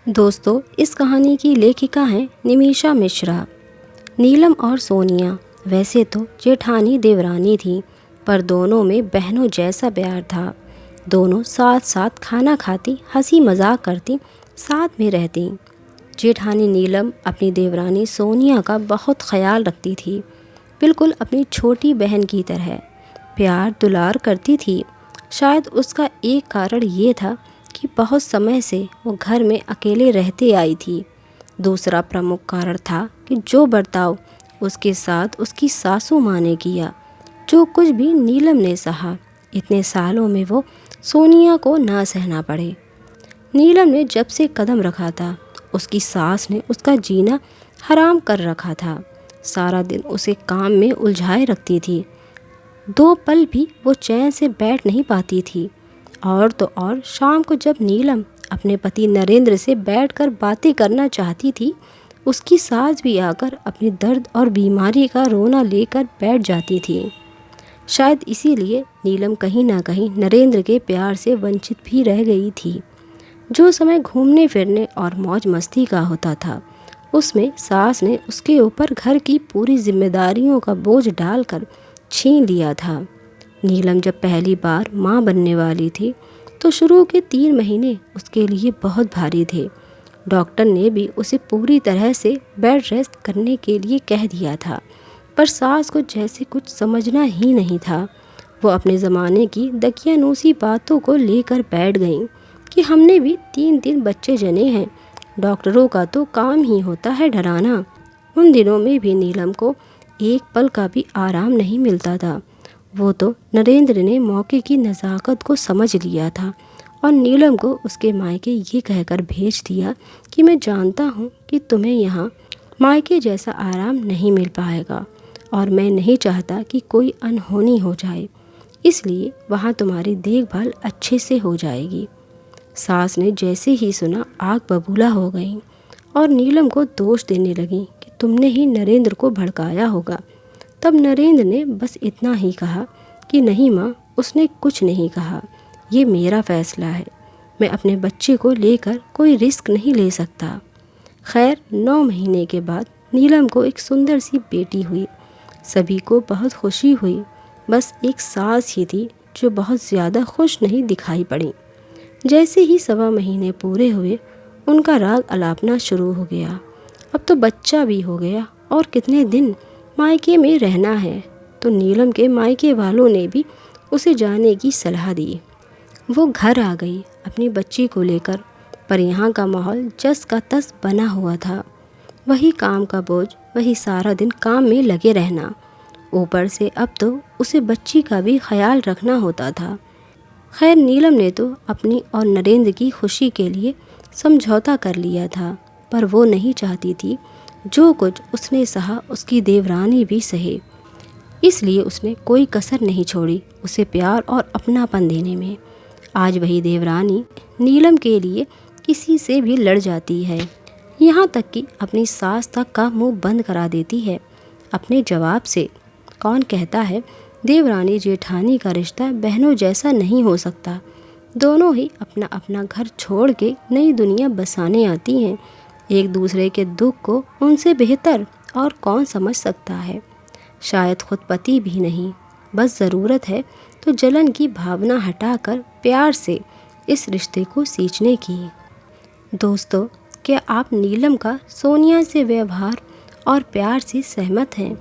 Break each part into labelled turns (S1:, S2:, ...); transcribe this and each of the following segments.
S1: दोस्तों, इस कहानी की लेखिका हैं निमिषा मिश्रा। नीलम और सोनिया वैसे तो जेठानी देवरानी थी, पर दोनों में बहनों जैसा प्यार था। दोनों साथ साथ खाना खाती, हंसी मजाक करती, साथ में रहती। जेठानी नीलम अपनी देवरानी सोनिया का बहुत ख्याल रखती थी, बिल्कुल अपनी छोटी बहन की तरह प्यार दुलार करती थी। शायद उसका एक कारण ये था कि बहुत समय से वो घर में अकेले रहते आई थी। दूसरा प्रमुख कारण था कि जो बर्ताव उसके साथ उसकी सासू माँ ने किया, जो कुछ भी नीलम ने सहा, इतने सालों में वो सोनिया को ना सहना पड़े। नीलम ने जब से कदम रखा था, उसकी सास ने उसका जीना हराम कर रखा था। सारा दिन उसे काम में उलझाए रखती थी। दो पल भी वो चैन से बैठ नहीं पाती थी। और तो और शाम को जब नीलम अपने पति नरेंद्र से बैठकर बातें करना चाहती थी, उसकी सास भी आकर अपनी दर्द और बीमारी का रोना लेकर बैठ जाती थी। शायद इसीलिए नीलम कहीं ना कहीं नरेंद्र के प्यार से वंचित भी रह गई थी। जो समय घूमने फिरने और मौज मस्ती का होता था, उसमें सास ने उसके ऊपर घर की पूरी जिम्मेदारियों का बोझ डालकर छीन लिया था। नीलम जब पहली बार माँ बनने वाली थी, तो शुरू के 3 महीने उसके लिए बहुत भारी थे। डॉक्टर ने भी उसे पूरी तरह से बेड रेस्ट करने के लिए कह दिया था, पर सास को जैसे कुछ समझना ही नहीं था। वो अपने ज़माने की दकियानूसी बातों को लेकर बैठ गईं कि हमने भी 3 दिन बच्चे जने हैं, डॉक्टरों का तो काम ही होता है डराना। उन दिनों में भी नीलम को एक पल का भी आराम नहीं मिलता था। वो तो नरेंद्र ने मौके की नज़ाकत को समझ लिया था और नीलम को उसके मायके ये कहकर भेज दिया कि मैं जानता हूँ कि तुम्हें यहाँ मायके जैसा आराम नहीं मिल पाएगा और मैं नहीं चाहता कि कोई अनहोनी हो जाए, इसलिए वहाँ तुम्हारी देखभाल अच्छे से हो जाएगी। सास ने जैसे ही सुना आग बबूला हो गई और नीलम को दोष देने लगी कि तुमने ही नरेंद्र को भड़काया होगा। तब नरेंद्र ने बस इतना ही कहा कि नहीं माँ, उसने कुछ नहीं कहा, ये मेरा फैसला है, मैं अपने बच्चे को लेकर कोई रिस्क नहीं ले सकता। खैर 9 महीने के बाद नीलम को एक सुंदर सी बेटी हुई। सभी को बहुत खुशी हुई, बस एक सास ही थी जो बहुत ज़्यादा खुश नहीं दिखाई पड़ी। जैसे ही 1.25 महीने पूरे हुए, उनका राग अलापना शुरू हो गया। अब तो बच्चा भी हो गया और कितने दिन मायके में रहना है, तो नीलम के मायके वालों ने भी उसे जाने की सलाह दी। वो घर आ गई अपनी बच्ची को लेकर, पर यहाँ का माहौल जस का तस बना हुआ था। वही काम का बोझ, वही सारा दिन काम में लगे रहना। ऊपर से अब तो उसे बच्ची का भी ख्याल रखना होता था। खैर नीलम ने तो अपनी और नरेंद्र की खुशी के लिए समझौता कर लिया था, पर वो नहीं चाहती थी जो कुछ उसने सहा उसकी देवरानी भी सहे। इसलिए उसने कोई कसर नहीं छोड़ी उसे प्यार और अपनापन देने में। आज वही देवरानी नीलम के लिए किसी से भी लड़ जाती है, यहाँ तक कि अपनी सास तक का मुंह बंद करा देती है अपने जवाब से। कौन कहता है देवरानी जेठानी का रिश्ता बहनों जैसा नहीं हो सकता। दोनों ही अपना अपना घर छोड़ के नई दुनिया बसाने आती हैं। एक दूसरे के दुख को उनसे बेहतर और कौन समझ सकता है। शायद खुद पति भी नहीं, बस ज़रूरत है तो जलन की भावना हटाकर प्यार से इस रिश्ते को सींचने की। दोस्तों, क्या आप नीलम का सोनिया से व्यवहार और प्यार से सहमत हैं?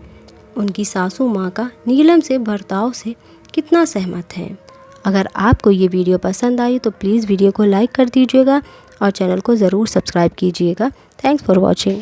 S1: उनकी सासू माँ का नीलम से बर्ताव से कितना सहमत हैं? अगर आपको ये वीडियो पसंद आई तो प्लीज़ वीडियो को लाइक कर दीजिएगा और चैनल को ज़रूर सब्सक्राइब कीजिएगा। Thanks for watching.